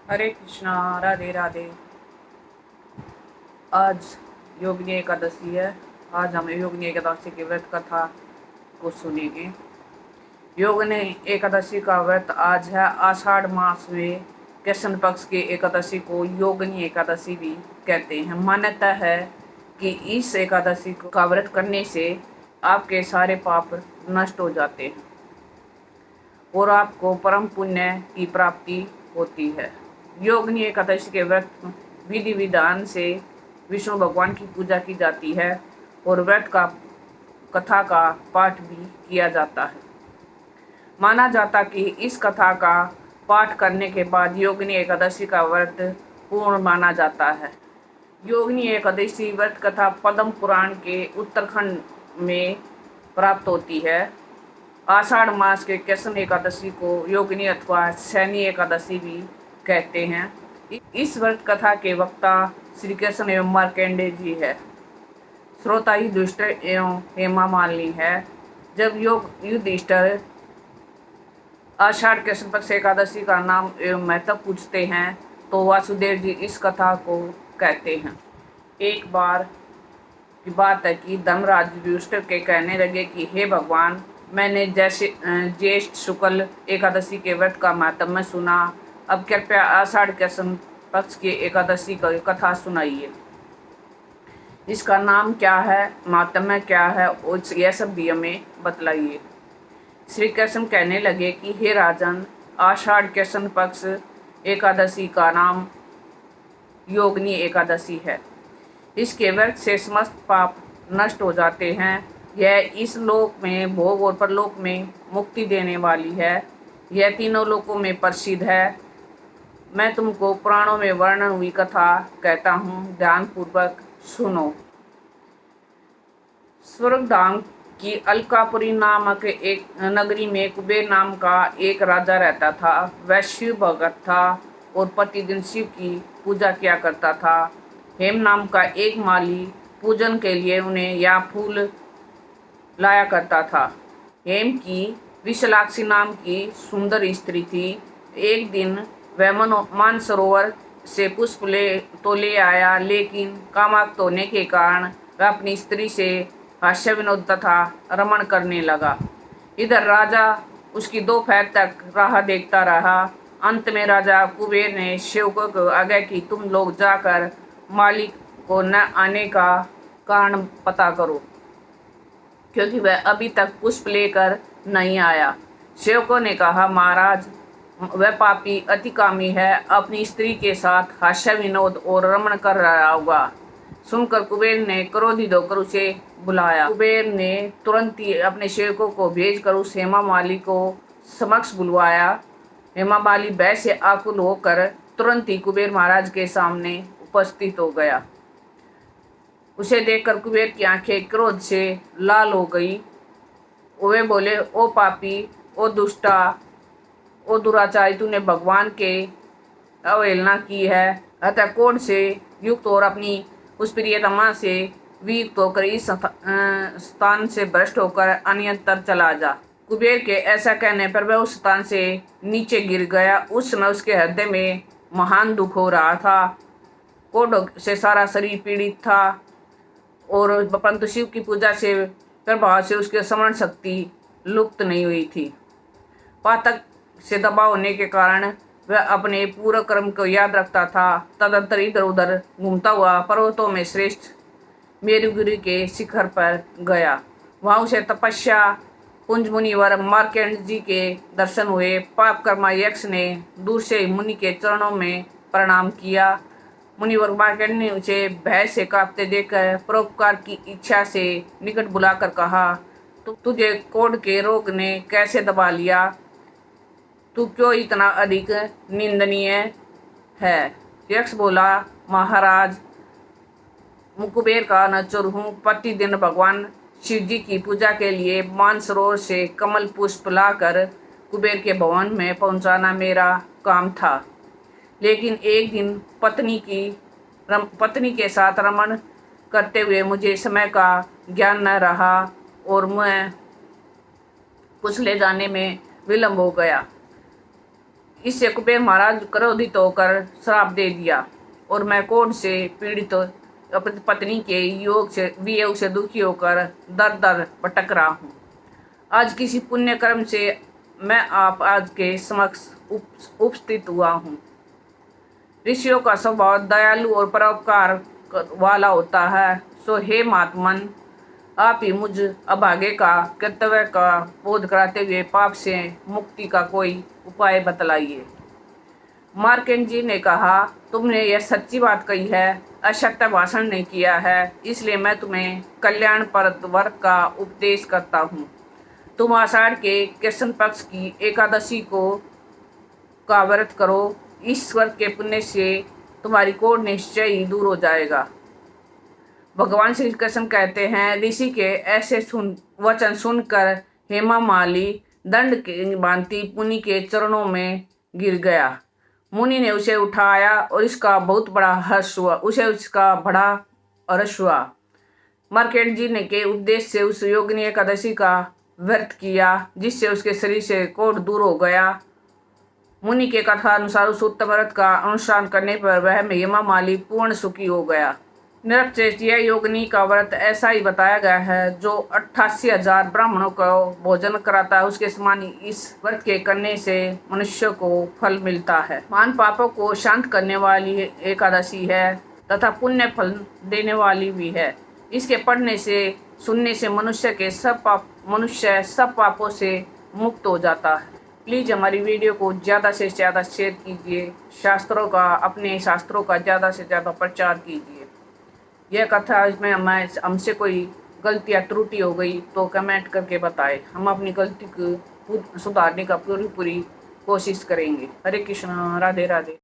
हरे कृष्णा। राधे राधे। आज योगिनी एकादशी है। आज हम योगिनी एकादशी की व्रत कथा को सुनेंगे। योगिनी एकादशी का व्रत आज है। आषाढ़ मास में कृष्ण पक्ष की एकादशी को योगिनी एकादशी भी कहते हैं। मान्यता है कि इस एकादशी का व्रत करने से आपके सारे पाप नष्ट हो जाते हैं और आपको परम पुण्य की प्राप्ति होती है। योगिनी एकादशी के व्रत विधि विधान से विष्णु भगवान की पूजा की जाती है और व्रत का कथा का पाठ भी किया जाता है। माना जाता कि इस कथा का पाठ करने के बाद योगिनी एकादशी का व्रत पूर्ण माना जाता है। योगिनी एकादशी व्रत कथा पद्म पुराण के उत्तराखंड में प्राप्त होती है। आषाढ़ मास के कृष्ण एकादशी को योगिनी अथवा शयनी एकादशी भी कहते हैं। इस व्रत कथा के वक्ता श्री कृष्ण एवं मार्कंडेय जी है। श्रोता युधिष्ठिर एवं हेमा मालिनी है। जब युधिष्ठिर आषाढ़ कृष्ण पक्ष एकादशी का नाम एवं महत्व पूछते हैं तो वासुदेव जी इस कथा को कहते हैं। एक बार की बात है कि धर्मराज युधिष्ठिर के कहने लगे कि हे भगवान, मैंने जैसे ज्येष्ठ शुक्ल एकादशी के व्रत का महात्म्य सुना। अब कृपया आषाढ़ कृष्ण पक्ष की एकादशी की कथा सुनाइए। इसका नाम क्या है, महात्म्य क्या है, यह सब भी हमें बतलाइए। श्री कृष्ण कहने लगे कि हे राजन, आषाढ़ कृष्ण पक्ष एकादशी का नाम योगिनी एकादशी है। इसके व्रत से समस्त पाप नष्ट हो जाते हैं। यह इस लोक में भोग और परलोक में मुक्ति देने वाली है। यह तीनों लोकों में प्रसिद्ध है। मैं तुमको पुराणों में वर्णन हुई कथा कहता हूँ, ध्यानपूर्वक सुनो। स्वर्गधाम की अलकापुरी नामक एक नगरी में कुबेर नाम का एक राजा रहता था। वह शिव भगत था और प्रतिदिन शिव की पूजा किया करता था। हेम नाम का एक माली पूजन के लिए उन्हें यह फूल लाया करता था। हेम की विशालाक्षी नाम की सुंदर स्त्री थी। एक दिन वह मानसरोवर से पुष्प ले आया, लेकिन कामाक्त होने के कारण वह अपनी स्त्री से हास्य विनोद तथा रमण करने लगा। इधर राजा उसकी दोपहर तक राह देखता रहा। अंत में राजा कुबेर ने सेवकों को आज्ञा की, तुम लोग जाकर मालिक को न आने का कारण पता करो, क्योंकि वह अभी तक पुष्प लेकर नहीं आया। सेवकों ने कहा, महाराज, वह पापी अतिकामी है, अपनी स्त्री के साथ हास्य विनोद और रमण कर रहा होगा। सुनकर कुबेर ने क्रोधित होकर उसे बुलाया। कुबेर ने तुरंत ही अपने सेवकों को भेजकर उस हेमा माली को समक्ष बुलवाया। हेमा माली भय से आकुल होकर तुरंत ही कुबेर महाराज के सामने उपस्थित हो गया। उसे देखकर कुबेर की आंखें क्रोध से लाल हो गई। वे बोले, ओ पापी, ओ दुष्टा, ओ दुराचारी, तूने भगवान के अवहेलना की है। अतः क्रोध से युक्त और अपनी उस प्रियतमा से वियुक्त होकर इस स्थान से भ्रष्ट होकर अन्यत्र चला जा। कुबेर के ऐसा कहने पर वह उस स्थान से नीचे गिर गया। उस समय उसके हृदय में महान दुख हो रहा था। क्रोध से सारा शरीर पीड़ित था और परंतु शिव की पूजा से प्रभाव से उसकी स्मरण शक्ति लुप्त नहीं हुई थी। पातक से दबाव होने के कारण वह अपने पूर्व कर्म को याद रखता था। तदंतर इधर उधर घूमता हुआ पर्वतों में श्रेष्ठ मेरुगिरी के शिखर पर गया। वहाँ उसे तपस्या कुंज मुनिवर मार्कंडेय जी के दर्शन हुए। पाप कर्मा यक्ष ने दूर से मुनि के चरणों में प्रणाम किया। मुनिवर मार्कंडेय ने उसे भय से कांपते देखकर परोपकार की इच्छा से निकट बुलाकर कहा, तुझे क्रोध के रोग ने कैसे दबा लिया? तू क्यों इतना अधिक निंदनीय है? यक्ष बोला, महाराज, कुबेर का नचुर हूँ। प्रतिदिन भगवान शिव जी की पूजा के लिए मानसरोवर से कमल पुष्प लाकर कुबेर के भवन में पहुँचाना मेरा काम था। लेकिन एक दिन पत्नी के साथ रमण करते हुए मुझे समय का ज्ञान न रहा और मैं कुछ ले जाने में विलंब हो गया। इससे कुबेर महाराज क्रोधित होकर श्राप दे दिया और मैं क्रोध से पीड़ित अपनी पत्नी के वियोग से दुखी होकर दर दर भटक रहा हूँ। आज किसी पुण्य कर्म से मैं आप आज के समक्ष उपस्थित हुआ हूँ। ऋषियों का स्वभाव दयालु और परोपकार वाला होता है। सो हे महात्मन, आप ही मुझ अभागे का कर्तव्य का बोध कराते हुए पाप से मुक्ति का कोई उपाय बतलाइए। मार्कंडेय जी ने कहा, तुमने यह सच्ची बात कही है, असत्य भाषण नहीं किया है, इसलिए मैं तुम्हें कल्याणप्रद व्रत का उपदेश करता हूँ। तुम आषाढ़ के कृष्ण पक्ष की एकादशी का व्रत करो। इस व्रत के पुण्य से तुम्हारी कोढ़ निश्चय ही दूर हो जाएगा। भगवान श्री कृष्ण कहते हैं, ऋषि के ऐसे वचन सुनकर हेमा माली दंड की भांति मुनि के चरणों में गिर गया। मुनि ने उसे उठाया और उसका बड़ा हर्ष हुआ। मार्कंडेय जी ने के उपदेश से उस योगिनी एकादशी का व्रत किया, जिससे उसके शरीर से कोढ़ दूर हो गया। मुनि के कथा अनुसार उस उत्तम व्रत का अनुष्ठान करने पर वह हेमा माली पूर्ण सुखी हो गया। निरपचेष्ट यह योगिनी का व्रत ऐसा ही बताया गया है जो 88,000 ब्राह्मणों को भोजन कराता है। उसके समान इस व्रत के करने से मनुष्य को फल मिलता है। मान पापों को शांत करने वाली एकादशी है तथा पुण्य फल देने वाली भी है। इसके पढ़ने से सुनने से मनुष्य सब पापों से मुक्त हो जाता है। प्लीज़ हमारी वीडियो को ज़्यादा से ज़्यादा शेयर कीजिए। अपने शास्त्रों का ज़्यादा से ज़्यादा प्रचार कीजिए। यह कथा इसमें हमसे कोई गलती या त्रुटि हो गई तो कमेंट करके बताएं। हम अपनी गलती को सुधारने का पूरी कोशिश करेंगे। हरे कृष्णा, राधे राधे।